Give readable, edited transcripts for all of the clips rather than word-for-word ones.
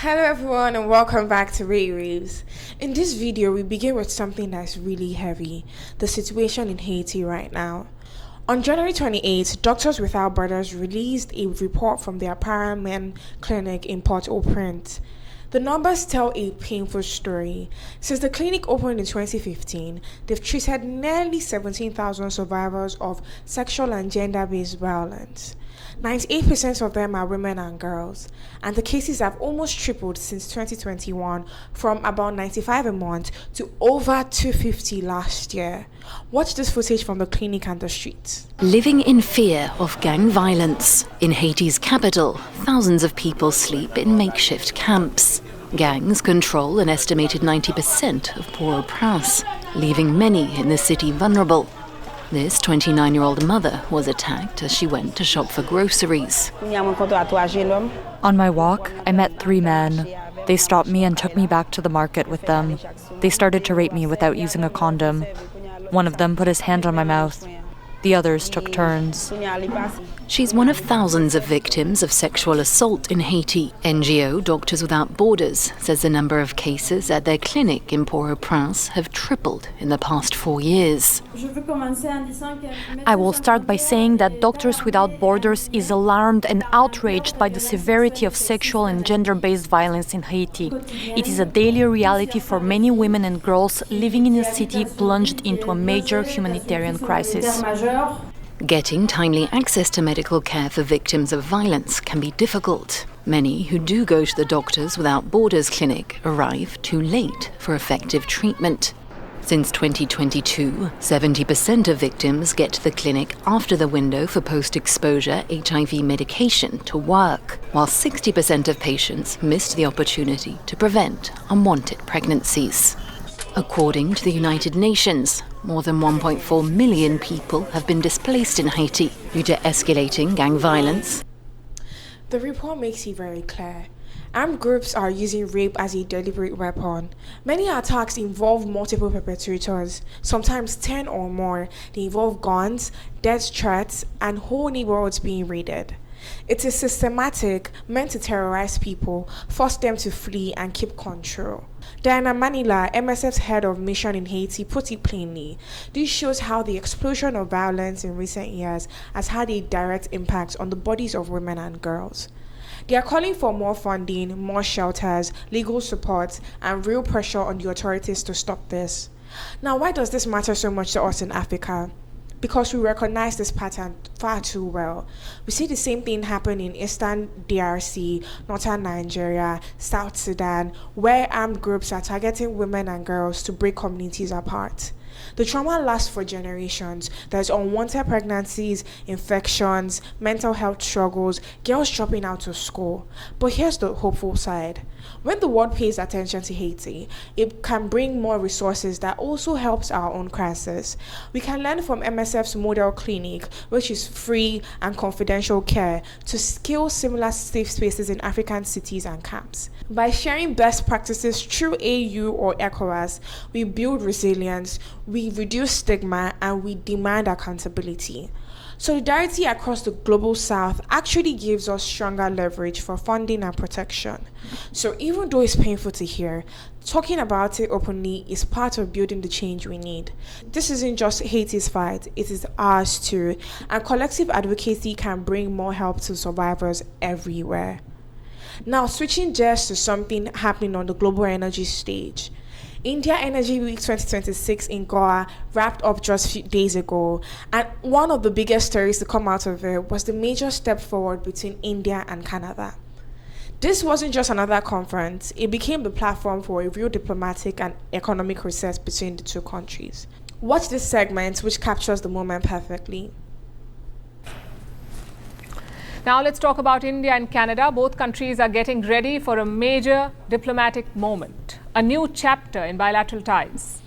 Hello everyone and welcome back to Waywayves. In this video, we begin with something that's really heavy, the situation in Haiti right now. On January 28, Doctors Without Borders released a report from their Paramen clinic in Port-au-Prince. The numbers tell a painful story. Since the clinic opened in 2015, they've treated nearly 17,000 survivors of sexual and gender-based violence. 98% of them are women and girls, and the cases have almost tripled since 2021 from about 95 a month to over 250 last year. Watch this footage from the clinic and the streets. Living in fear of gang violence. In Haiti's capital, thousands of people sleep in makeshift camps. Gangs control an estimated 90% of Port-au-Prince, leaving many in the city vulnerable. This 29-year-old mother was attacked as she went to shop for groceries. On my walk, I met 3 men. They stopped me and took me back to the market with them. They started to rape me without using a condom. One of them put his hand on my mouth. The others took turns. She's one of thousands of victims of sexual assault in Haiti. NGO Doctors Without Borders says the number of cases at their clinic in Port-au-Prince have tripled in the past 4 years. I will start by saying that Doctors Without Borders is alarmed and outraged by the severity of sexual and gender-based violence in Haiti. It is a daily reality for many women and girls living in a city plunged into a major humanitarian crisis. Getting timely access to medical care for victims of violence can be difficult. Many who do go to the Doctors Without Borders clinic arrive too late for effective treatment. Since 2022, 70% of victims get to the clinic after the window for post-exposure HIV medication to work, while 60% of patients missed the opportunity to prevent unwanted pregnancies. According to the United Nations, more than 1.4 million people have been displaced in Haiti due to escalating gang violence. The report makes it very clear. Armed groups are using rape as a deliberate weapon. Many attacks involve multiple perpetrators, sometimes 10 or more. They involve guns, death threats, and whole neighborhoods being raided. It is systematic, meant to terrorize people, force them to flee, and keep control. Diana Manila, MSF's head of mission in Haiti, put it plainly. This shows how the explosion of violence in recent years has had a direct impact on the bodies of women and girls. They are calling for more funding, more shelters, legal support, and real pressure on the authorities to stop this. Now, why does this matter so much to us in Africa? Because we recognize this pattern far too well. We see the same thing happen in Eastern DRC, Northern Nigeria, South Sudan, where armed groups are targeting women and girls to break communities apart. The trauma lasts for generations. There's unwanted pregnancies, infections, mental health struggles, girls dropping out of school. But here's the hopeful side. When the world pays attention to Haiti, it can bring more resources that also helps our own crisis. We can learn from MSF's model clinic, which is free and confidential care, to scale similar safe spaces in African cities and camps. By sharing best practices through AU or ECOWAS, we build resilience, we reduce stigma, and we demand accountability. Solidarity across the global south actually gives us stronger leverage for funding and protection. So even though it's painful to hear, talking about it openly is part of building the change we need. This isn't just Haiti's fight, it is ours too, and collective advocacy can bring more help to survivors everywhere. Now, switching gears to something happening on the global energy stage. India Energy Week 2026 in Goa wrapped up just a few days ago, and one of the biggest stories to come out of it was the major step forward between India and Canada. This wasn't just another conference, it became the platform for a real diplomatic and economic recess between the two countries. Watch this segment, which captures the moment perfectly. Now let's talk about India and Canada. Both countries are getting ready for a major diplomatic moment, a new chapter in bilateral ties.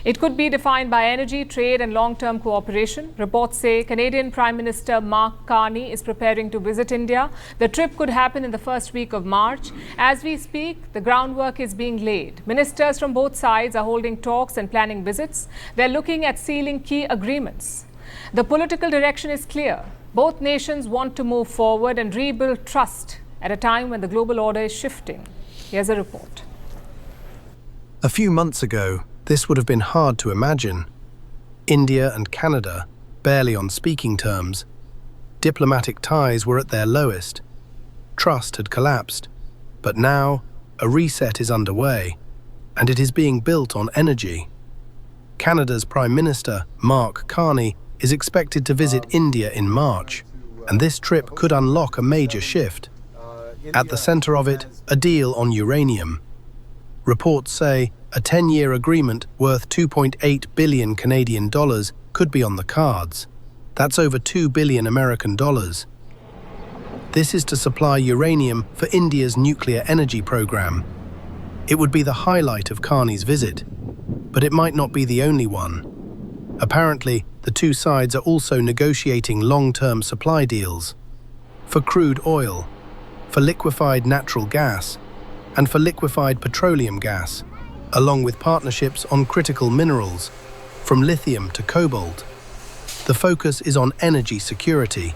It could be defined by energy, trade and long-term cooperation. Reports say Canadian Prime Minister Mark Carney is preparing to visit India. The trip could happen in the first week of March. As we speak, the groundwork is being laid. Ministers from both sides are holding talks and planning visits. They're looking at sealing key agreements. The political direction is clear. Both nations want to move forward and rebuild trust at a time when the global order is shifting. Here's a report. A few months ago, this would have been hard to imagine. India and Canada, barely on speaking terms. Diplomatic ties were at their lowest. Trust had collapsed. But now, a reset is underway, and it is being built on energy. Canada's Prime Minister, Mark Carney, is expected to visit India in March, and this trip could unlock a major shift. At the center of it, a deal on uranium. Reports say a 10-year agreement worth 2.8 billion Canadian dollars could be on the cards. That's over 2 billion American dollars. This is to supply uranium for India's nuclear energy program. It would be the highlight of Carney's visit, but it might not be the only one. Apparently, the two sides are also negotiating long-term supply deals for crude oil, for liquefied natural gas, and for liquefied petroleum gas, along with partnerships on critical minerals, from lithium to cobalt. The focus is on energy security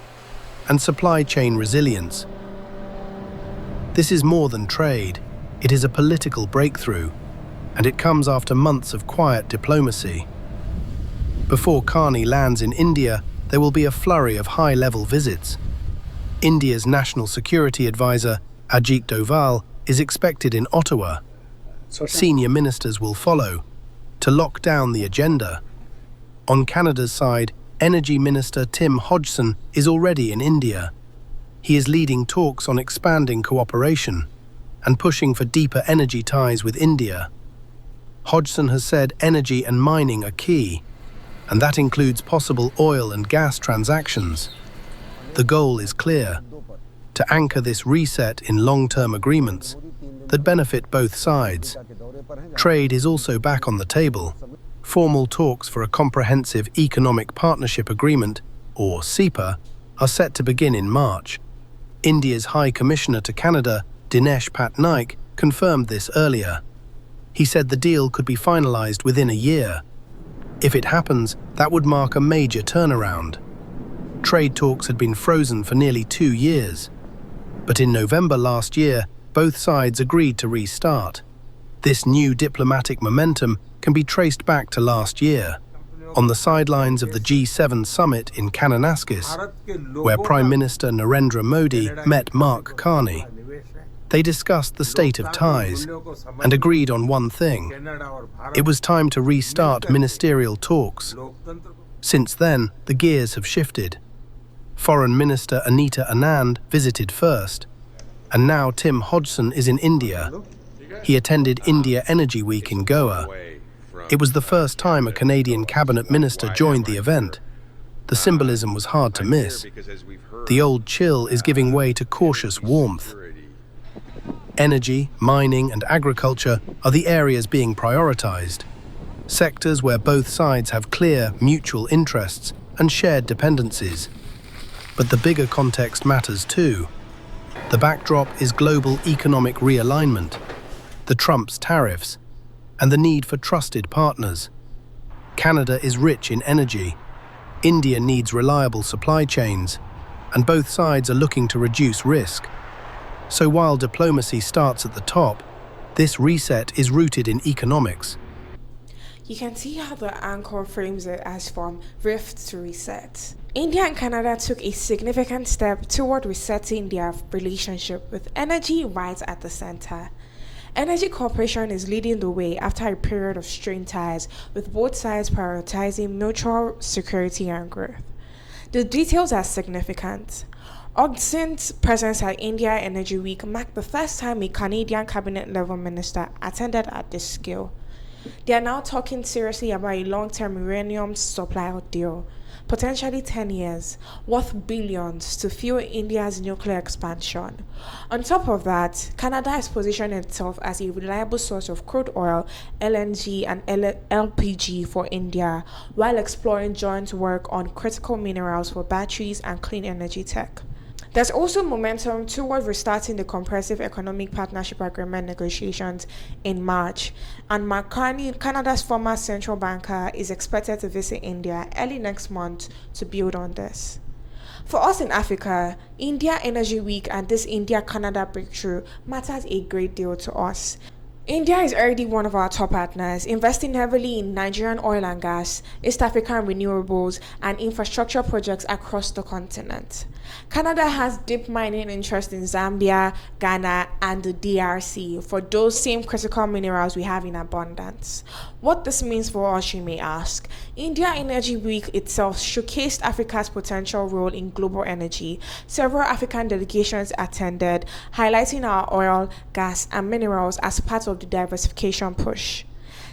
and supply chain resilience. This is more than trade, it is a political breakthrough, and it comes after months of quiet diplomacy. Before Carney lands in India, there will be a flurry of high-level visits. India's National Security Advisor, Ajit Doval, is expected in Ottawa. Senior ministers will follow to lock down the agenda. On Canada's side, Energy Minister Tim Hodgson is already in India. He is leading talks on expanding cooperation and pushing for deeper energy ties with India. Hodgson has said energy and mining are key, and that includes possible oil and gas transactions. The goal is clear: to anchor this reset in long-term agreements that benefit both sides. Trade is also back on the table. Formal talks for a Comprehensive Economic Partnership Agreement, or CEPA, are set to begin in March. India's High Commissioner to Canada, Dinesh Patnaik, confirmed this earlier. He said the deal could be finalized within a year. If it happens, that would mark a major turnaround. Trade talks had been frozen for nearly 2 years. But in November last year, both sides agreed to restart. This new diplomatic momentum can be traced back to last year, on the sidelines of the G7 summit in Kananaskis, where Prime Minister Narendra Modi met Mark Carney. They discussed the state of ties and agreed on one thing: it was time to restart ministerial talks. Since then, the gears have shifted. Foreign Minister Anita Anand visited first, and now Tim Hodgson is in India. He attended India Energy Week in Goa. It was the first time a Canadian cabinet minister joined the event. The symbolism was hard to miss. The old chill is giving way to cautious warmth. Energy, mining, and agriculture are the areas being prioritized, sectors where both sides have clear mutual interests and shared dependencies. But the bigger context matters too. The backdrop is global economic realignment, the Trump's tariffs, and the need for trusted partners. Canada is rich in energy. India needs reliable supply chains, and both sides are looking to reduce risk. So while diplomacy starts at the top, this reset is rooted in economics. You can see how the anchor frames it as from rift to reset. India and Canada took a significant step toward resetting their relationship, with energy right at the center. Energy cooperation is leading the way after a period of strained ties, with both sides prioritizing mutual security and growth. The details are significant. Hodgson's presence at India Energy Week marked the first time a Canadian cabinet-level minister attended at this scale. They are now talking seriously about a long-term uranium supply deal, potentially 10 years, worth billions to fuel India's nuclear expansion. On top of that, Canada has positioned itself as a reliable source of crude oil, LNG, and LPG for India, while exploring joint work on critical minerals for batteries and clean energy tech. There's also momentum toward restarting the Comprehensive Economic Partnership Agreement negotiations in March, and Mark Carney, Canada's former central banker, is expected to visit India early next month to build on this. For us in Africa, India Energy Week and this India-Canada breakthrough matters a great deal to us. India is already one of our top partners, investing heavily in Nigerian oil and gas, East African renewables, and infrastructure projects across the continent. Canada has deep mining interests in Zambia, Ghana, and the DRC for those same critical minerals we have in abundance. What this means for us, you may ask. India Energy Week itself showcased Africa's potential role in global energy. Several African delegations attended, highlighting our oil, gas, and minerals as part of the diversification push.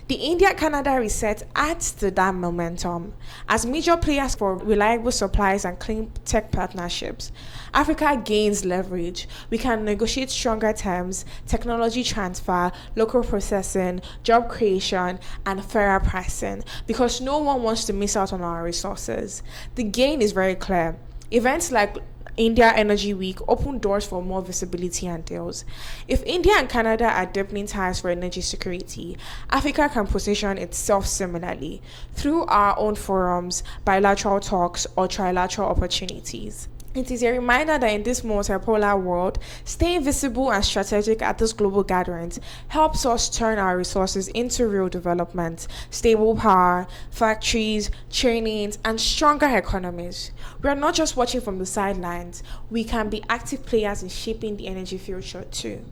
The India-Canada reset adds to that momentum. As major players for reliable supplies and clean tech partnerships, Africa gains leverage. We can negotiate stronger terms, technology transfer, local processing, job creation, and fairer pricing because no one wants to miss out on our resources. The gain is very clear. Events like India Energy Week open doors for more visibility and deals. If India and Canada are deepening ties for energy security, Africa can position itself similarly through our own forums, bilateral talks, or trilateral opportunities. It is a reminder that in this multipolar world, staying visible and strategic at these global gatherings helps us turn our resources into real development, stable power, factories, trainings, and stronger economies. We are not just watching from the sidelines, we can be active players in shaping the energy future too.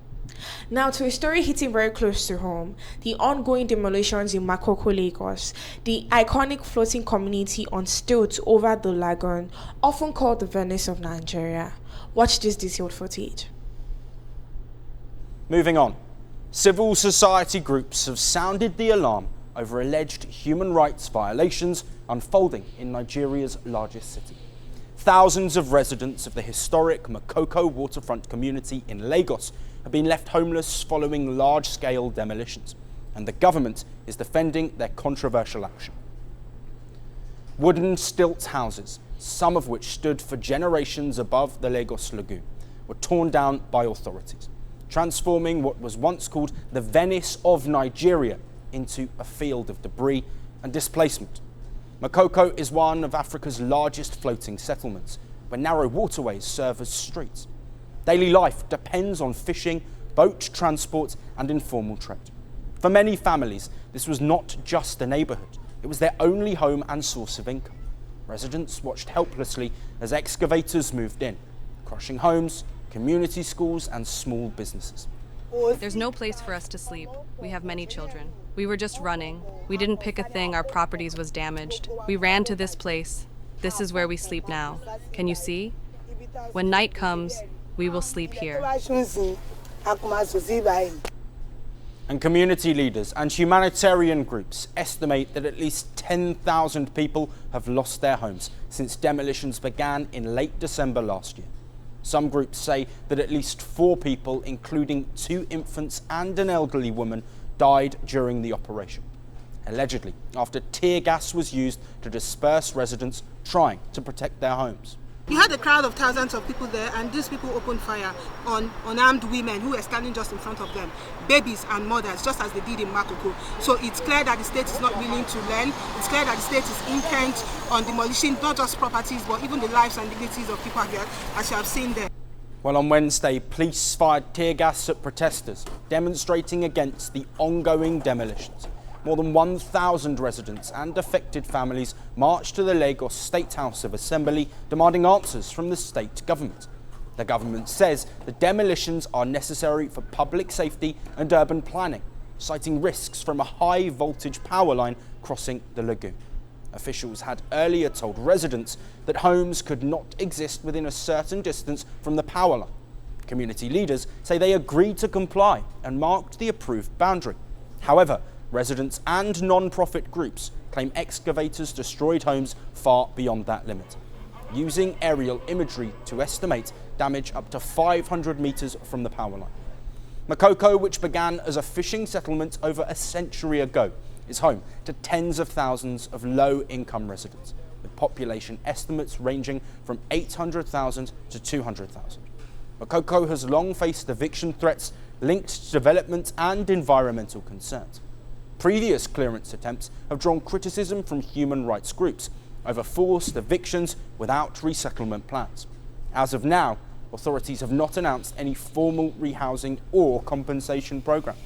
Now to a story hitting very close to home, the ongoing demolitions in Makoko, Lagos, the iconic floating community on stilts over the lagoon, often called the Venice of Nigeria. Watch this detailed footage. Moving on, civil society groups have sounded the alarm over alleged human rights violations unfolding in Nigeria's largest city. Thousands of residents of the historic Makoko waterfront community in Lagos have been left homeless following large-scale demolitions, and the government is defending their controversial action. Wooden stilt houses, some of which stood for generations above the Lagos Lagoon, were torn down by authorities, transforming what was once called the Venice of Nigeria into a field of debris and displacement. Makoko is one of Africa's largest floating settlements, where narrow waterways serve as streets. Daily life depends on fishing, boat transport, and informal trade. For many families, this was not just a neighbourhood, it was their only home and source of income. Residents watched helplessly as excavators moved in, crushing homes, community schools, and small businesses. There's no place for us to sleep. We have many children. We were just running. We didn't pick a thing, our properties was damaged. We ran to this place. This is where we sleep now. Can you see? When night comes, we will sleep here. And community leaders and humanitarian groups estimate that at least 10,000 people have lost their homes since demolitions began in late December last year. Some groups say that at least 4 people, including 2 infants and an elderly woman, died during the operation, allegedly after tear gas was used to disperse residents trying to protect their homes. You had a crowd of thousands of people there, and these people opened fire on unarmed women who were standing just in front of them, babies and mothers, just as they did in Makoko. So it's clear that the state is not willing to learn. It's clear that the state is intent on demolishing not just properties, but even the lives and dignities of people here, as you have seen there. Well, on Wednesday, police fired tear gas at protesters demonstrating against the ongoing demolitions. More than 1,000 residents and affected families marched to the Lagos State House of Assembly demanding answers from the state government. The government says the demolitions are necessary for public safety and urban planning, citing risks from a high voltage power line crossing the lagoon. Officials had earlier told residents that homes could not exist within a certain distance from the power line. Community leaders say they agreed to comply and marked the approved boundary. However, residents and non-profit groups claim excavators destroyed homes far beyond that limit, using aerial imagery to estimate damage up to 500 metres from the power line. Makoko, which began as a fishing settlement over a century ago, is home to tens of thousands of low-income residents, with population estimates ranging from 800,000 to 200,000. Makoko has long faced eviction threats linked to development and environmental concerns. Previous clearance attempts have drawn criticism from human rights groups, over forced evictions without resettlement plans. As of now, authorities have not announced any formal rehousing or compensation programme.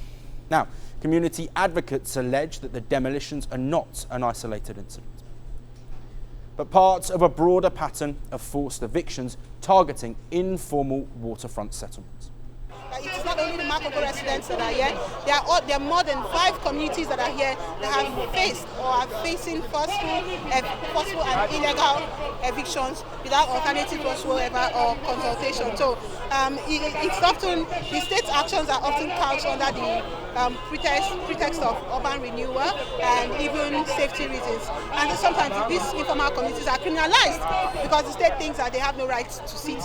Now, community advocates allege that the demolitions are not an isolated incident, but part of a broader pattern of forced evictions targeting informal waterfront settlements. It is not only the Makoko residents that are here, there are more than 5 communities that are here that have faced or are facing forceful and illegal evictions without alternative whatsoever or consultation. So it's often, the state's actions are often couched under the pretext of urban renewal and even safety reasons. And sometimes these informal communities are criminalized because the state thinks that they have no right to city.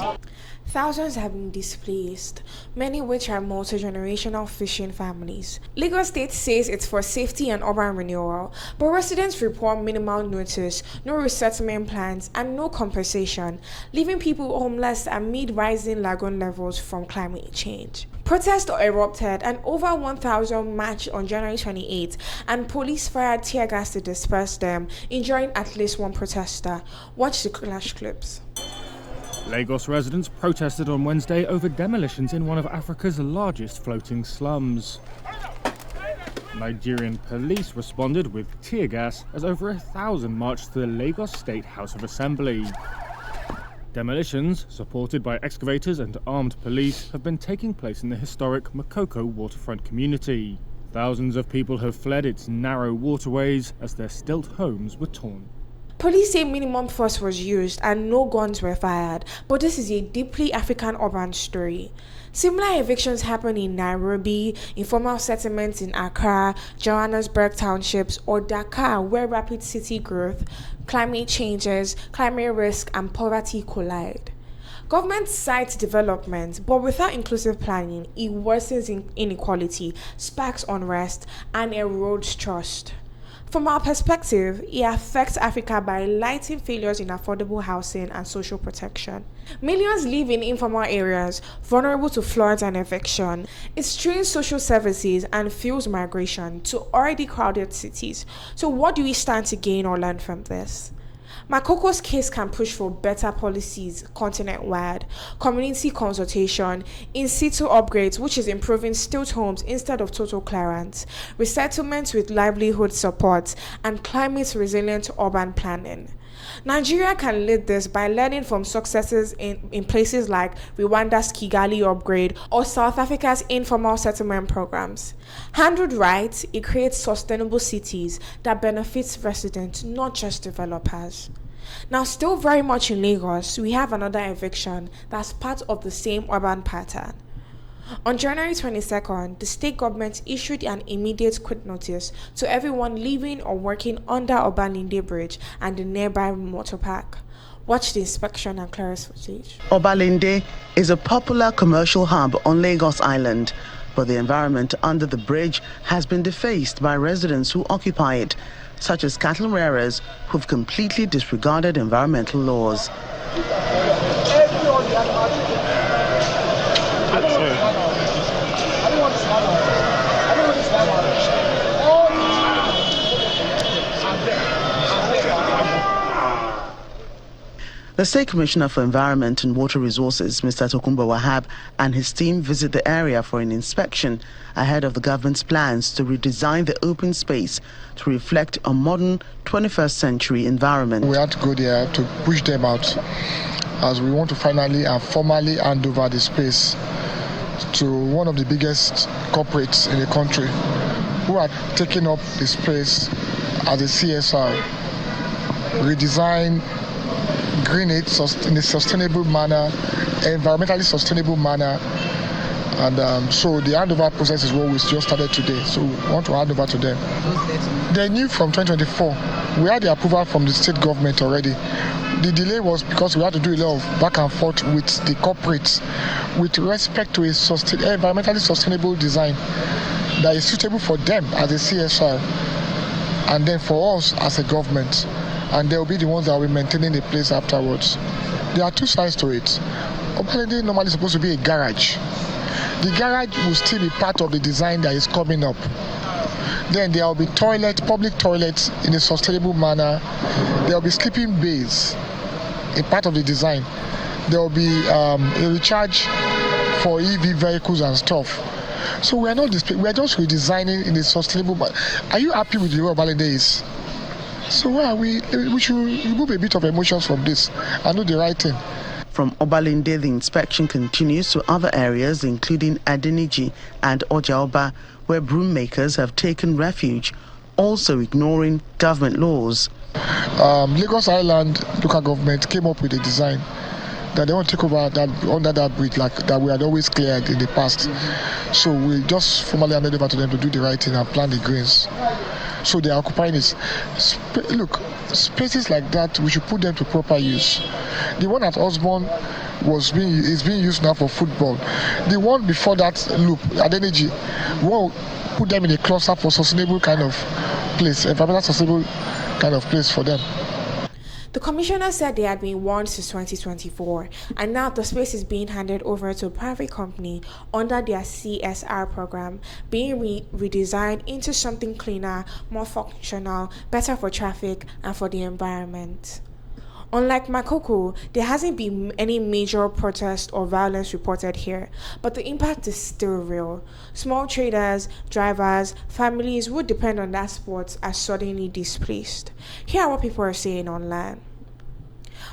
Thousands have been displaced, many which are multi-generational fishing families. Lagos State says it's for safety and urban renewal, but residents report minimal notice, no resettlement plans, and no compensation, leaving people homeless amid rising lagoon levels from climate change. Protests erupted and over 1,000 marched on January 28, and police fired tear gas to disperse them, injuring at least one protester. Watch the clash clips. Lagos residents protested on Wednesday over demolitions in one of Africa's largest floating slums. Nigerian police responded with tear gas as over 1,000 marched to the Lagos State House of Assembly. Demolitions, supported by excavators and armed police, have been taking place in the historic Makoko waterfront community. Thousands of people have fled its narrow waterways as their stilt homes were torn. Police say minimum force was used and no guns were fired, but this is a deeply African urban story. Similar evictions happen in Nairobi, informal settlements in Accra, Johannesburg townships, or Dakar, where rapid city growth, climate changes, climate risk, and poverty collide. Government cites development, but without inclusive planning, it worsens inequality, sparks unrest, and erodes trust. From our perspective, it affects Africa by highlighting failures in affordable housing and social protection. Millions live in informal areas, vulnerable to floods and eviction. It strains social services and fuels migration to already crowded cities. So what do we stand to gain or learn from this? Makoko's case can push for better policies continent-wide, community consultation, in-situ upgrades, which is improving stilt homes instead of total clearance, resettlements with livelihood support, and climate-resilient urban planning. Nigeria can lead this by learning from successes in places like Rwanda's Kigali upgrade or South Africa's informal settlement programs. Handled right, it creates sustainable cities that benefits residents, not just developers. Now, still very much in Lagos, we have another eviction that's part of the same urban pattern. On January 22nd, the state government issued an immediate quit notice to everyone living or working under Obalinde Bridge and the nearby motor park. Watch the inspection and clearance footage. Obalinde is a popular commercial hub on Lagos Island, but the environment under the bridge has been defaced by residents who occupy it, such as cattle rearers who've completely disregarded environmental laws. The State Commissioner for Environment and Water Resources, Mr. Tokumbo Wahab, and his team visit the area for an inspection ahead of the government's plans to redesign the open space to reflect a modern 21st century environment. We had to go there to push them out, as we want to finally and formally hand over the space to one of the biggest corporates in the country who are taking up the space as a CSR, redesign, green it in a sustainable manner, environmentally sustainable manner, and so the handover process is what we just started today. So we want to hand over to them. They knew from 2024. We had the approval from the state government already. The delay was because we had to do a lot of back and forth with the corporates with respect to a environmentally sustainable design that is suitable for them as a CSR and then for us as a government. And they will be the ones that will be maintaining the place afterwards. There are two sides to it. Obalinde normally is supposed to be a garage. The garage will still be part of the design that is coming up. Then there will be public toilets in a sustainable manner. There will be sleeping bays, a part of the design. There will be a recharge for EV vehicles and stuff. So we are not we are just redesigning in a sustainable manner. Are you happy with the way Obalende is? So why are we should remove a bit of emotions from this and do the right thing. From Obalende, the inspection continues to other areas, including Adeniji and Ojaoba, where broom makers have taken refuge, also ignoring government laws. Lagos Island local government came up with a design that they want to take over that under that bridge, like that we had always cleared in the past. So we just formally handed over to them to do the right thing and plant the greens. So they are occupying this. Look, spaces like that, we should put them to proper use. The one at Osborne is being used now for football. The one before that loop at Energy, we'll put them in a cluster for sustainable kind of place, environmental sustainable kind of place for them. The commissioner said they had been warned since 2024, and now the space is being handed over to a private company under their CSR program, being redesigned into something cleaner, more functional, better for traffic and for the environment. Unlike Makoko, there hasn't been any major protest or violence reported here, but the impact is still real. Small traders, drivers, families would depend on that spot are suddenly displaced. Here are what people are saying online.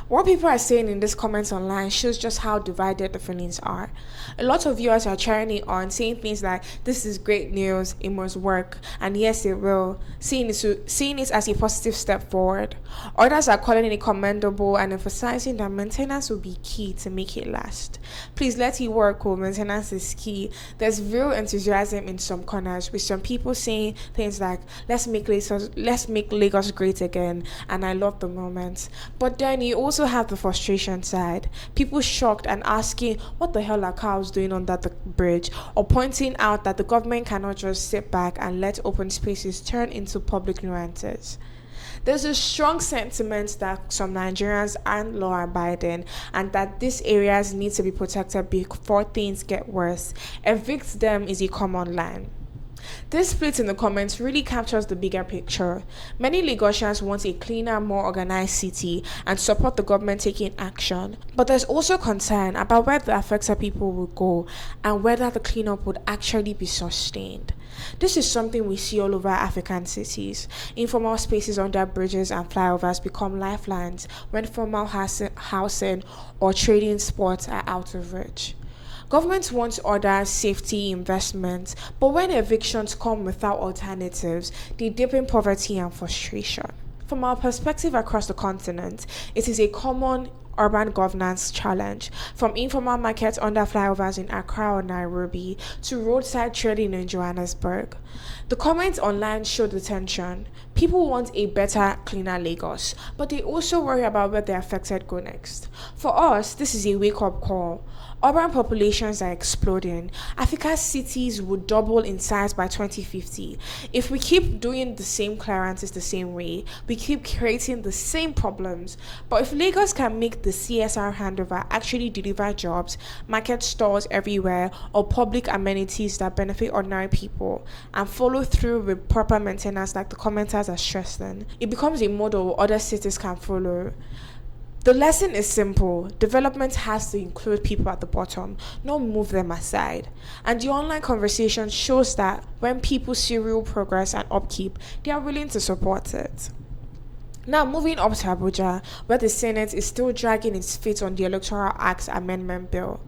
What people are saying in these comments online shows just how divided the feelings are. A lot of viewers are cheering it on, saying things like, this is great news, it must work, and yes it will, seeing it as a positive step forward. Others are calling it commendable and emphasizing that maintenance will be key to make it last. Please let it work, maintenance is key. There's real enthusiasm in some corners, with some people saying things like, let's make Lagos great again, and I love the moment. But then you also have the frustration side. People shocked and asking what the hell are cows doing under the bridge, or pointing out that the government cannot just sit back and let open spaces turn into public nuisances. There's a strong sentiment that some Nigerians aren't law-abiding and that these areas need to be protected before things get worse. Evict them is a common line. This split in the comments really captures the bigger picture. Many Lagosians want a cleaner, more organized city and support the government taking action. But there's also concern about where the affected people will go and whether the cleanup would actually be sustained. This is something we see all over African cities. Informal spaces under bridges and flyovers become lifelines when formal housing or trading spots are out of reach. Governments want order, safety, investment, but when evictions come without alternatives, they deepen poverty and frustration. From our perspective across the continent, it is a common urban governance challenge, from informal markets under flyovers in Accra or Nairobi to roadside trading in Johannesburg. The comments online show the tension. People want a better, cleaner Lagos, but they also worry about where the affected go next. For us, this is a wake-up call. Urban populations are exploding. Africa's cities would double in size by 2050. If we keep doing the same clearances the same way, we keep creating the same problems. But if Lagos can make the CSR handover actually deliver jobs, market stalls everywhere, or public amenities that benefit ordinary people, and follow through with proper maintenance like the commenters are stressing, it becomes a model other cities can follow. The lesson is simple. Development has to include people at the bottom, not move them aside. And the online conversation shows that when people see real progress and upkeep, they are willing to support it. Now, moving up to Abuja, where the Senate is still dragging its feet on the Electoral Act Amendment Bill.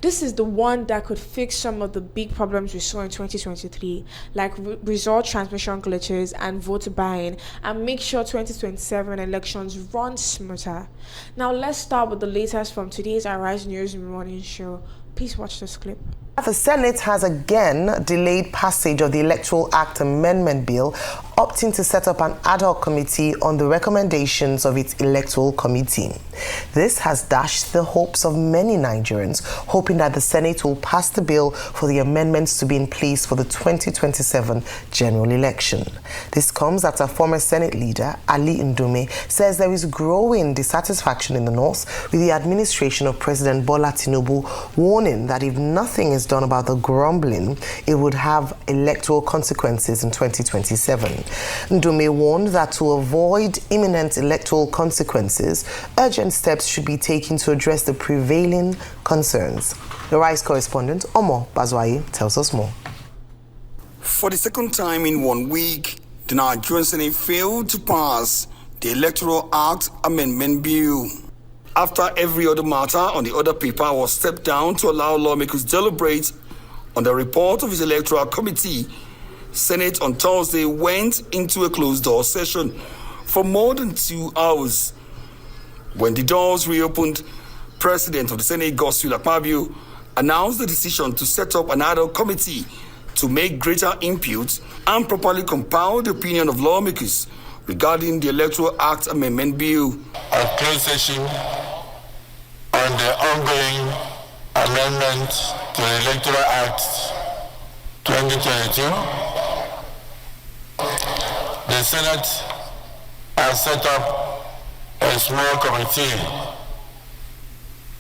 This is the one that could fix some of the big problems we saw in 2023, like result transmission glitches and vote buying, and make sure 2027 elections run smoother. Now let's start with the latest from today's Arise News Morning Show. Please watch this clip. The Senate has again delayed passage of the Electoral Act Amendment Bill, opting to set up an ad hoc committee on the recommendations of its Electoral Committee. This has dashed the hopes of many Nigerians, hoping that the Senate will pass the bill for the amendments to be in place for the 2027 general election. This comes after former Senate leader Ali Ndume says there is growing dissatisfaction in the North with the administration of President Bola Tinubu, warning that if nothing is has done about the grumbling, it would have electoral consequences in 2027. Ndume warned that to avoid imminent electoral consequences, urgent steps should be taken to address the prevailing concerns. The Rice correspondent, Omo Bazwaye, tells us more. For the second time in 1 week, the Nigerian Senate failed to pass the Electoral Act Amendment Bill. After every other matter on the other paper was stepped down to allow lawmakers deliberate on the report of his Electoral Committee, Senate on Thursday went into a closed-door session for more than 2 hours. When the doors reopened, President of the Senate, Godswill Akpabio, announced the decision to set up an ad hoc committee to make greater inputs and properly compile the opinion of lawmakers regarding the Electoral Act Amendment Bill. A closed session on the ongoing amendment to the Electoral Act 2022. The Senate has set up a small committee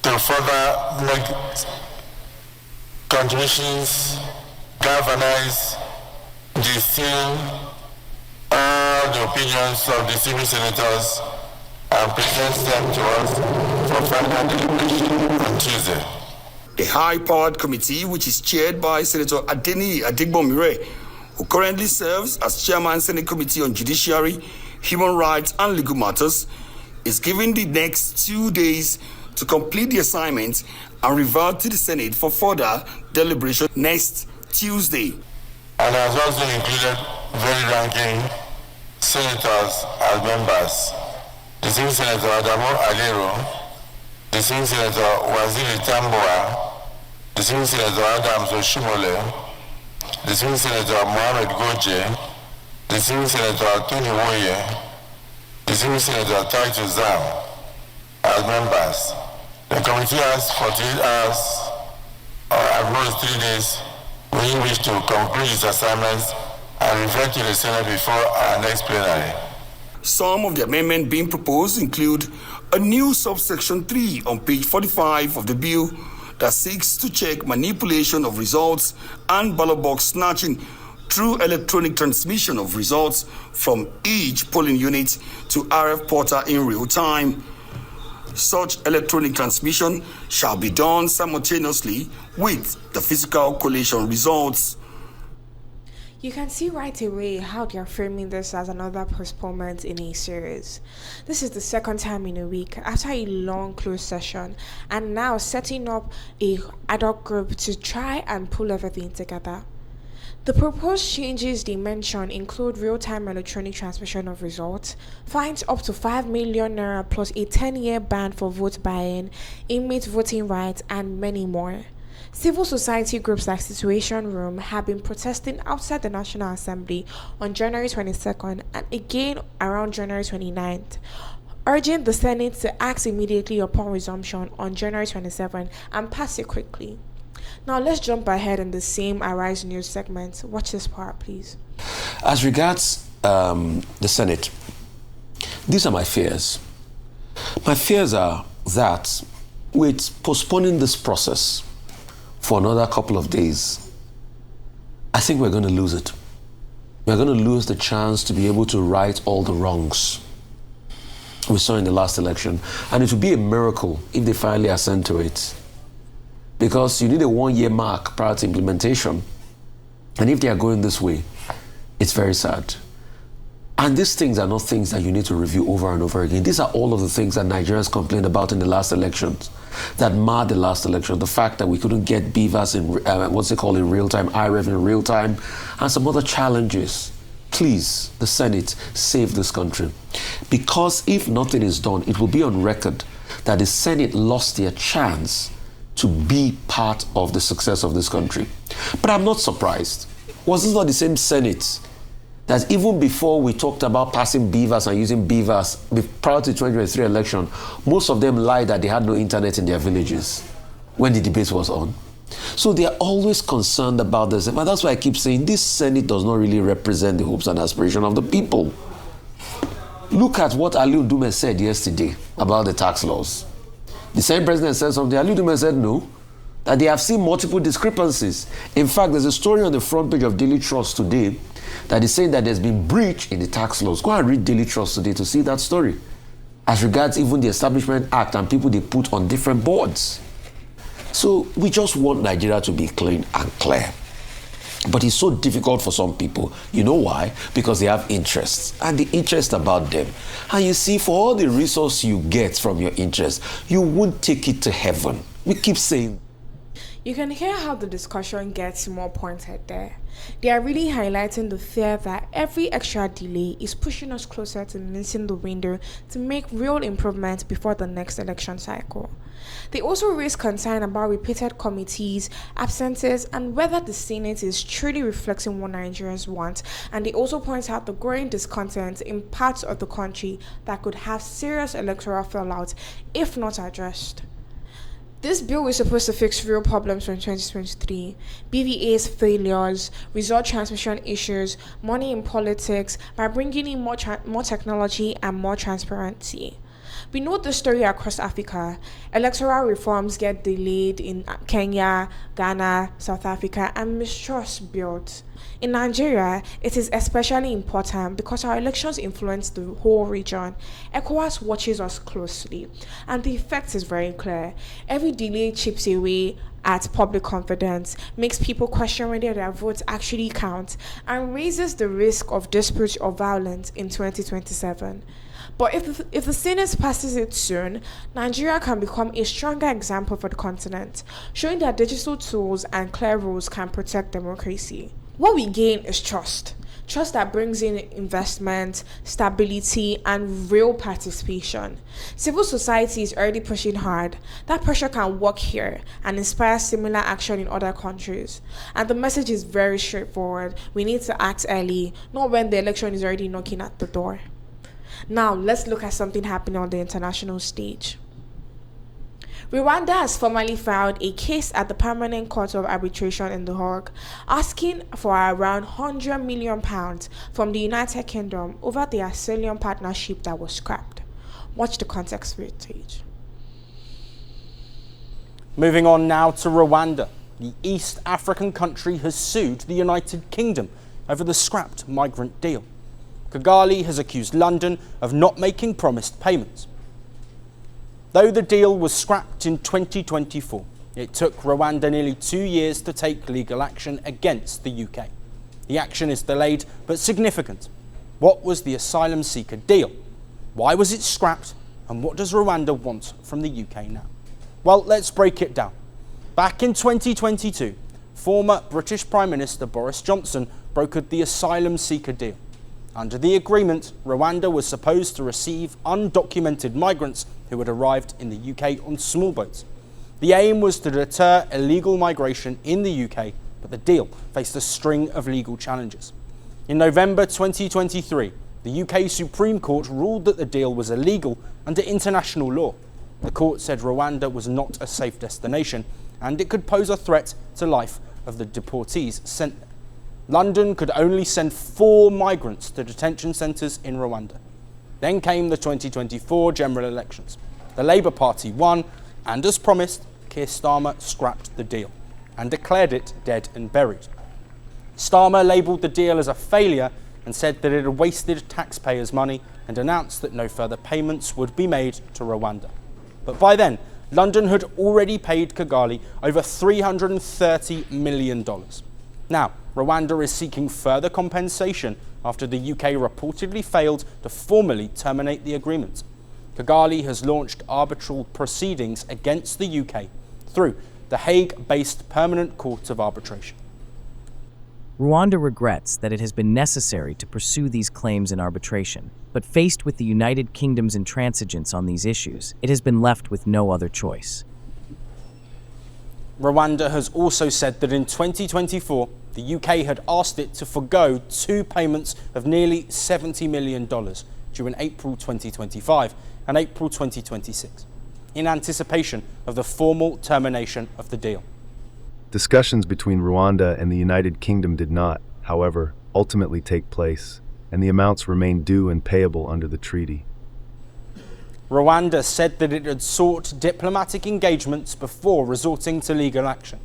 to further make contributions, galvanize, distill all the opinions of the civil senators and present them to us for final deliberation on Tuesday. The high-powered committee, which is chaired by Senator Adeni Adigbomire, who currently serves as Chairman Senate Committee on Judiciary, Human Rights and Legal Matters, is given the next 2 days to complete the assignment and revert to the Senate for further deliberation next Tuesday. And has also included very ranking senators as members. The Civil Senator Adamo Alero, the Civil Senator Waziri Tamboa, the Civil Senator Adams Oshimole, the Civil Senator Mohamed Goje, the Civil Senator Tony Woye, the Civil Senator Taito Zam as members. The committee has 48 hours, or at most 3 days, within which to conclude its assignments and refer to the Senate before our next plenary. Some of the amendments being proposed include a new subsection 3 on page 45 of the bill that seeks to check manipulation of results and ballot box snatching through electronic transmission of results from each polling unit to RF portal in real time. Such electronic transmission shall be done simultaneously with the physical collation results. You can see right away how they are framing this as another postponement in a series. This is the second time in a week after a long closed session, and now setting up a ad hoc group to try and pull everything together. The proposed changes they mention include real-time electronic transmission of results, fines up to 5 million naira plus a 10-year ban for vote buying, inmate voting rights, and many more. Civil society groups like Situation Room have been protesting outside the National Assembly on January 22nd and again around January 29th, urging the Senate to act immediately upon resumption on January 27 and pass it quickly. Now let's jump ahead in the same Arise News segment. Watch this part, please. As regards the Senate, these are my fears. My fears are that with postponing this process for another couple of days, I think we're going to lose it. We're going to lose the chance to be able to right all the wrongs we saw in the last election. And it would be a miracle if they finally assent to it. Because you need a 1-year mark prior to implementation. And if they are going this way, it's very sad. And these things are not things that you need to review over and over again. These are all of the things that Nigerians complained about in the last elections, that marred the last election. The fact that we couldn't get BVAS in real time, IREV in real time, and some other challenges. Please, the Senate, save this country. Because if nothing is done, it will be on record that the Senate lost their chance to be part of the success of this country. But I'm not surprised. Was this not the same Senate that even before we talked about passing BVAS and using BVAS prior to the 2023 election, most of them lied that they had no internet in their villages when the debate was on? So they are always concerned about this. And that's why I keep saying this Senate does not really represent the hopes and aspirations of the people. Look at what Aliu Ndume said yesterday about the tax laws. The same president said something. Aliu Ndume said no. that they have seen multiple discrepancies. In fact, there's a story on the front page of Daily Trust today that is saying that there's been breach in the tax laws. Go and read Daily Trust today to see that story, as regards even the Establishment Act and people they put on different boards. So we just want Nigeria to be clean and clear. But it's so difficult for some people. You know why? Because they have interests, and the interest about them. And you see, for all the resource you get from your interest, you won't take it to heaven. We keep saying. You can hear how the discussion gets more pointed there. They are really highlighting the fear that every extra delay is pushing us closer to missing the window to make real improvements before the next election cycle. They also raise concern about repeated committees, absences, and whether the Senate is truly reflecting what Nigerians want. And they also point out the growing discontent in parts of the country that could have serious electoral fallout if not addressed. This bill is supposed to fix real problems from 2023, BVA's failures, result transmission issues, money in politics, by bringing in more technology and more transparency. We know the story across Africa. Electoral reforms get delayed in Kenya, Ghana, South Africa, and mistrust builds. In Nigeria, it is especially important because our elections influence the whole region. ECOWAS watches us closely, and the effect is very clear. Every delay chips away at public confidence, makes people question whether their votes actually count, and raises the risk of dispute or violence in 2027. But if the Senate passes it soon, Nigeria can become a stronger example for the continent, showing that digital tools and clear rules can protect democracy. What we gain is trust. Trust that brings in investment, stability, and real participation. Civil society is already pushing hard. That pressure can work here and inspire similar action in other countries. And the message is very straightforward. We need to act early, not when the election is already knocking at the door. Now, let's look at something happening on the international stage. Rwanda has formally filed a case at the Permanent Court of Arbitration in The Hague, asking for around £100 million from the United Kingdom over the Asylum partnership that was scrapped. Watch the context footage. Moving on now to Rwanda. The East African country has sued the United Kingdom over the scrapped migrant deal. Kigali has accused London of not making promised payments. Though the deal was scrapped in 2024, it took Rwanda nearly 2 years to take legal action against the UK. The action is delayed but significant. What was the asylum seeker deal? Why was it scrapped? And what does Rwanda want from the UK now? Well, let's break it down. Back in 2022, former British Prime Minister Boris Johnson brokered the asylum seeker deal. Under the agreement, Rwanda was supposed to receive undocumented migrants who had arrived in the UK on small boats. The aim was to deter illegal migration in the UK, but the deal faced a string of legal challenges. In November 2023, the UK Supreme Court ruled that the deal was illegal under international law. The court said Rwanda was not a safe destination and it could pose a threat to life of the deportees sent there. London could only send 4 migrants to detention centres in Rwanda. Then came the 2024 general elections. The Labour Party won, and as promised, Keir Starmer scrapped the deal and declared it dead and buried. Starmer labelled the deal as a failure and said that it had wasted taxpayers' money and announced that no further payments would be made to Rwanda. But by then, London had already paid Kigali over $330 million. Now, Rwanda is seeking further compensation after the UK reportedly failed to formally terminate the agreement. Kigali has launched arbitral proceedings against the UK through the Hague-based Permanent Court of Arbitration. Rwanda regrets that it has been necessary to pursue these claims in arbitration, but faced with the United Kingdom's intransigence on these issues, it has been left with no other choice. Rwanda has also said that in 2024, the UK had asked it to forgo 2 payments of nearly $70 million due in April 2025 and April 2026, in anticipation of the formal termination of the deal. Discussions between Rwanda and the United Kingdom did not, however, ultimately take place, and the amounts remain due and payable under the treaty. Rwanda said that it had sought diplomatic engagements before resorting to legal action.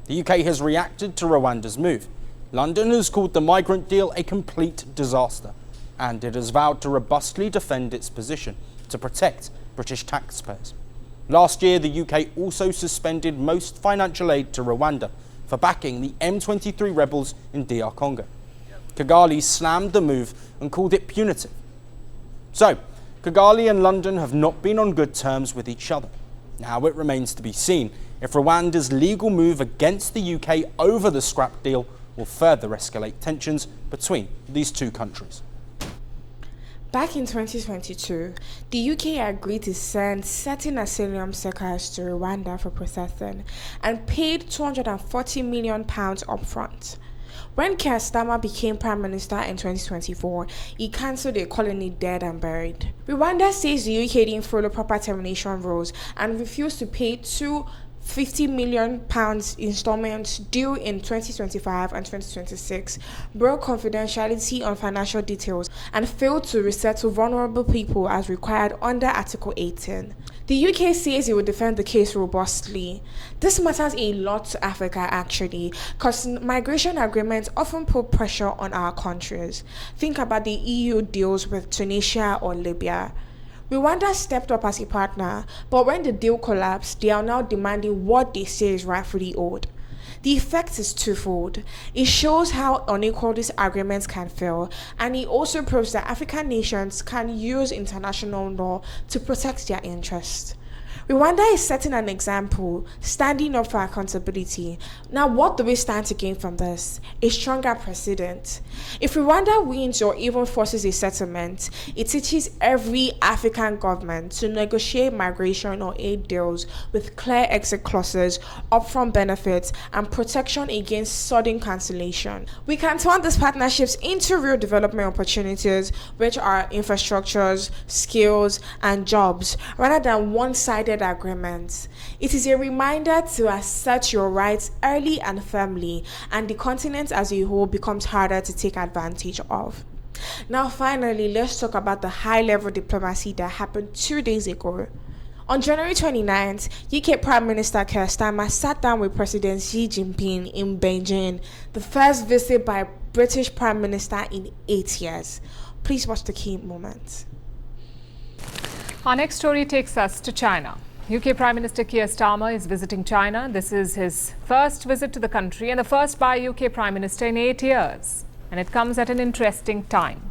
The UK has reacted to Rwanda's move. London has called the migrant deal a complete disaster, and it has vowed to robustly defend its position to protect British taxpayers. Last year, the UK also suspended most financial aid to Rwanda for backing the M23 rebels in DR Congo. Kigali slammed the move and called it punitive. So, Kigali and London have not been on good terms with each other. Now it remains to be seen if Rwanda's legal move against the UK over the scrap deal will further escalate tensions between these two countries. Back in 2022, the UK agreed to send certain asylum seekers to Rwanda for processing and paid £240 million upfront. When Keir Starmer became Prime Minister in 2024, he cancelled a colony dead and buried. Rwanda says the UK didn't follow proper termination rules and refused to pay £50 million installments due in 2025 and 2026, broke confidentiality on financial details, and failed to resettle vulnerable people as required under Article 18. The UK says it will defend the case robustly. This matters a lot to Africa actually, because migration agreements often put pressure on our countries. Think about the EU deals with Tunisia or Libya. Rwanda stepped up as a partner, but when the deal collapsed, they are now demanding what they say is rightfully owed. The effect is twofold. It shows how unequal these agreements can feel, and it also proves that African nations can use international law to protect their interests. Rwanda is setting an example, standing up for accountability. Now, what do we stand to gain from this? A stronger precedent. If Rwanda wins or even forces a settlement, it teaches every African government to negotiate migration or aid deals with clear exit clauses, upfront benefits, and protection against sudden cancellation. We can turn these partnerships into real development opportunities, which are infrastructures, skills, and jobs, rather than one-sided agreements. It is a reminder to assert your rights early and firmly, and the continent as a whole becomes harder to take advantage of. Now finally, let's talk about the high-level diplomacy that happened 2 days ago. On January 29th, UK Prime Minister Keir Starmer sat down with President Xi Jinping in Beijing, the first visit by a British Prime Minister in 8 years. Please watch the key moments. Our next story takes us to China. UK Prime Minister Keir Starmer is visiting China. This is his first visit to the country and the first by a UK Prime Minister in 8 years. And it comes at an interesting time.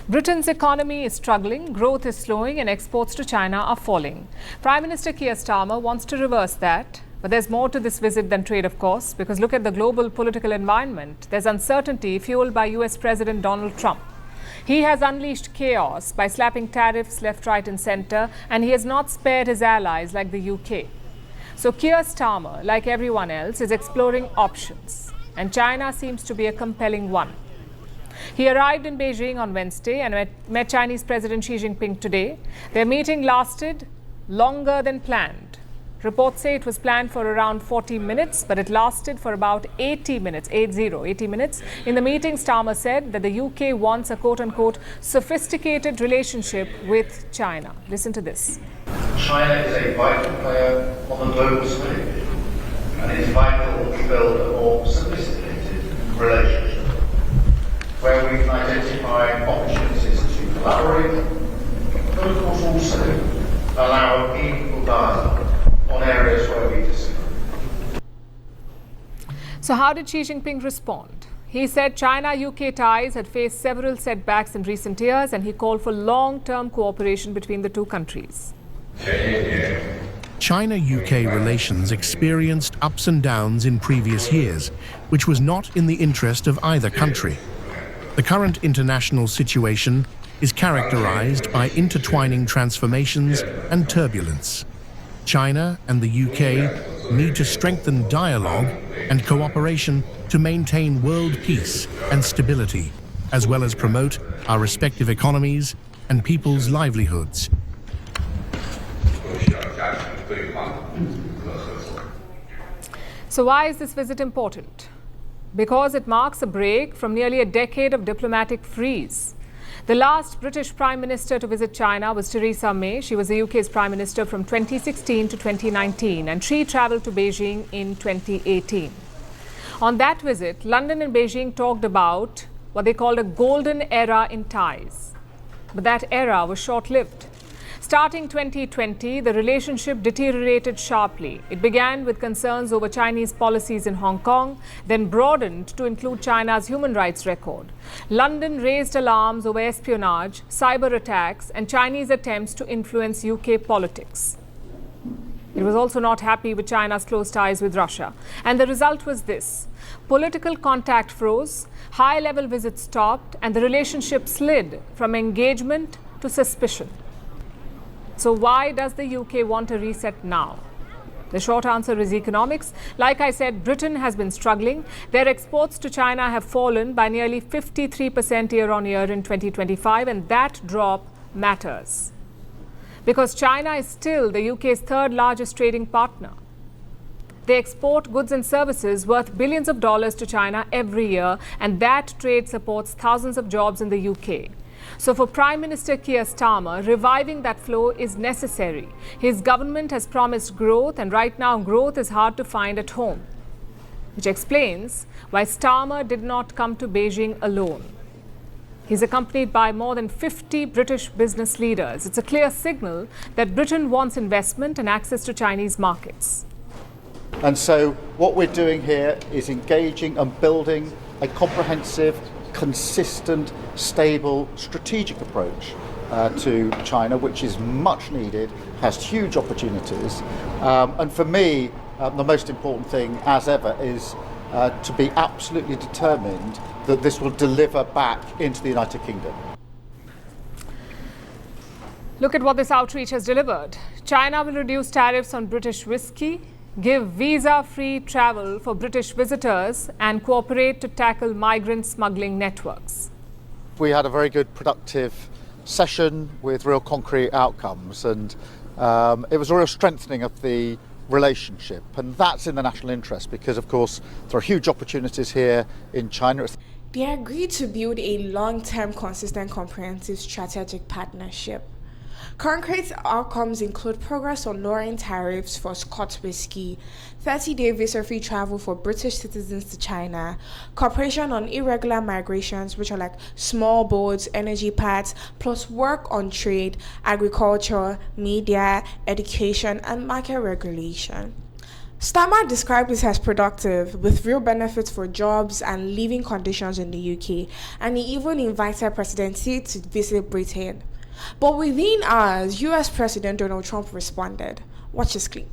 Britain's economy is struggling, growth is slowing, and exports to China are falling. Prime Minister Keir Starmer wants to reverse that. But there's more to this visit than trade, of course, because look at the global political environment. There's uncertainty fueled by US President Donald Trump. He has unleashed chaos by slapping tariffs left, right, and centre, and he has not spared his allies like the UK. So Keir Starmer, like everyone else, is exploring options, and China seems to be a compelling one. He arrived in Beijing on Wednesday and met Chinese President Xi Jinping today. Their meeting lasted longer than planned. Reports say it was planned for around 40 minutes, but it lasted for about 80 minutes, 80 minutes. In the meeting, Starmer said that the UK wants a quote-unquote sophisticated relationship with China. Listen to this. China is a vital player on the global stage, and it is vital that we build a more sophisticated relationship, where we can identify opportunities to collaborate, but of course also allow a meaningful dialogue on areas where we disagree. So how did Xi Jinping respond? He said China-UK ties had faced several setbacks in recent years, and he called for long-term cooperation between the two countries. China-UK relations experienced ups and downs in previous years, which was not in the interest of either country. The current international situation is characterized by intertwining transformations and turbulence. China and the UK need to strengthen dialogue and cooperation to maintain world peace and stability, as well as promote our respective economies and people's livelihoods. So why is this visit important? Because it marks a break from nearly a decade of diplomatic freeze. The last British Prime Minister to visit China was Theresa May. She was the UK's Prime Minister from 2016 to 2019, and she travelled to Beijing in 2018. On that visit, London and Beijing talked about what they called a golden era in ties. But that era was short-lived. Starting 2020, the relationship deteriorated sharply. It began with concerns over Chinese policies in Hong Kong, then broadened to include China's human rights record. London raised alarms over espionage, cyber attacks, and Chinese attempts to influence UK politics. It was also not happy with China's close ties with Russia. And the result was this. Political contact froze, high-level visits stopped, and the relationship slid from engagement to suspicion. So why does the UK want a reset now? The short answer is economics. Like I said, Britain has been struggling. Their exports to China have fallen by nearly 53% year-on-year in 2025, and that drop matters. Because China is still the UK's third largest trading partner. They export goods and services worth billions of dollars to China every year, and that trade supports thousands of jobs in the UK. So for Prime Minister Keir Starmer, reviving that flow is necessary. His government has promised growth, and right now growth is hard to find at home, which explains why Starmer did not come to Beijing alone. He's accompanied by more than 50 British business leaders. It's a clear signal that Britain wants investment and access to Chinese markets. And so what we're doing here is engaging and building a comprehensive, consistent, stable, strategic approach to China, which is much needed, has huge opportunities. And for me, the most important thing, as ever, is to be absolutely determined that this will deliver back into the United Kingdom. Look at what this outreach has delivered. China will reduce tariffs on British whiskey, give visa-free travel for British visitors, and cooperate to tackle migrant smuggling networks. We had a very good, productive session with real concrete outcomes, and it was a real strengthening of the relationship, and that's in the national interest because, of course, there are huge opportunities here in China. They agreed to build a long-term, consistent, comprehensive strategic partnership. Concrete outcomes include progress on lowering tariffs for Scotch whisky, 30-day visa-free travel for British citizens to China, cooperation on irregular migrations, which are like small boats, energy pads, plus work on trade, agriculture, media, education, and market regulation. Starmer described this as productive, with real benefits for jobs and living conditions in the UK, and he even invited President Xi to visit Britain. But within hours, US President Donald Trump responded. Watch this clip.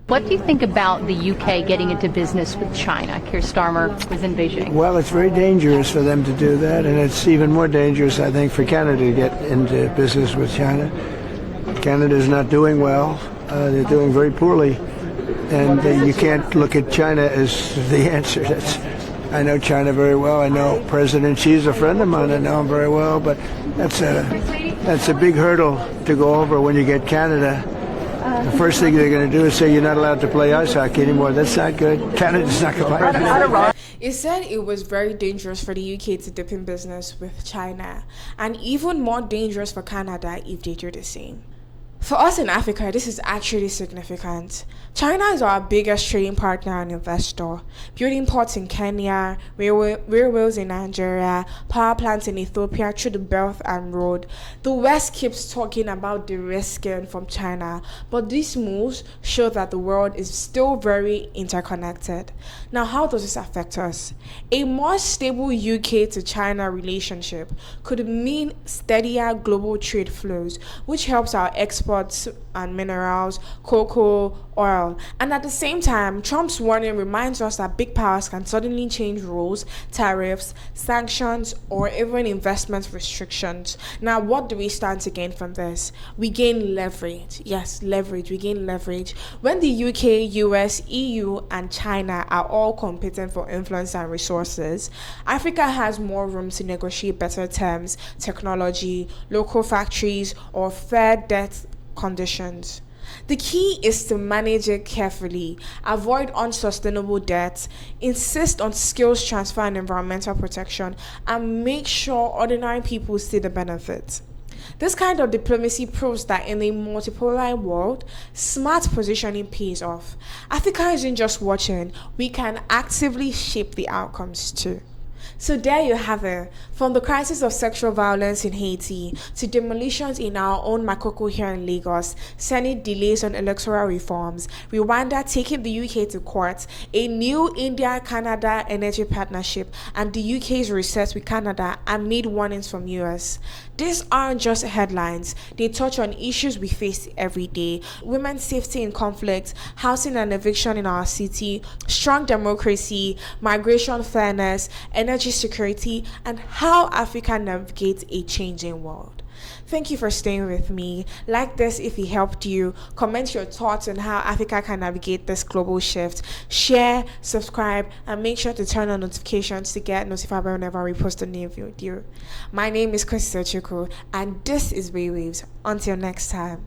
What do you think about the UK getting into business with China? Keir Starmer was in Beijing. Well, it's very dangerous for them to do that, and it's even more dangerous, I think, for Canada to get into business with China. Canada is not doing well. They're doing very poorly, and you can't look at China as the answer. I know China very well. I know President Xi's a friend of mine. I know him very well, but that's a big hurdle to go over when you get Canada. The first thing they're going to do is say you're not allowed to play ice hockey anymore. That's not good. Canada's not going to play. It said it was very dangerous for the UK to dip in business with China, and even more dangerous for Canada if they do the same. For us in Africa, this is actually significant. China is our biggest trading partner and investor, building ports in Kenya, railways in Nigeria, power plants in Ethiopia through the Belt and Road. The West keeps talking about de-risking from China, but these moves show that the world is still very interconnected. Now, how does this affect us? A more stable UK to China relationship could mean steadier global trade flows, which helps our exports and minerals, cocoa, oil. And at the same time, Trump's warning reminds us that big powers can suddenly change rules, tariffs, sanctions, or even investment restrictions. Now, what do we stand to gain from this? We gain leverage. Yes, leverage. We gain leverage. When the UK, US, EU, and China are all competing for influence and resources, Africa has more room to negotiate better terms, technology, local factories, or fair debt conditions. The key is to manage it carefully, avoid unsustainable debts, insist on skills transfer and environmental protection, and make sure ordinary people see the benefits. This kind of diplomacy proves that in a multipolar world, smart positioning pays off. Africa isn't just watching, we can actively shape the outcomes too. So there you have it. From the crisis of sexual violence in Haiti to demolitions in our own Makoko here in Lagos, Senate delays on electoral reforms, Rwanda taking the UK to court, a new India-Canada energy partnership, and the UK's recess with Canada amid warnings from US. These aren't just headlines. They touch on issues we face every day: women's safety in conflict, housing and eviction in our city, strong democracy, migration fairness, energy security, and how Africa navigates a changing world. Thank you for staying with me. Like this if it helped you. Comment your thoughts on how Africa can navigate this global shift. Share, subscribe, and make sure to turn on notifications to get notified whenever we post a new video. My name is Kwesi Sechukwu, and this is Waywayves. Until next time.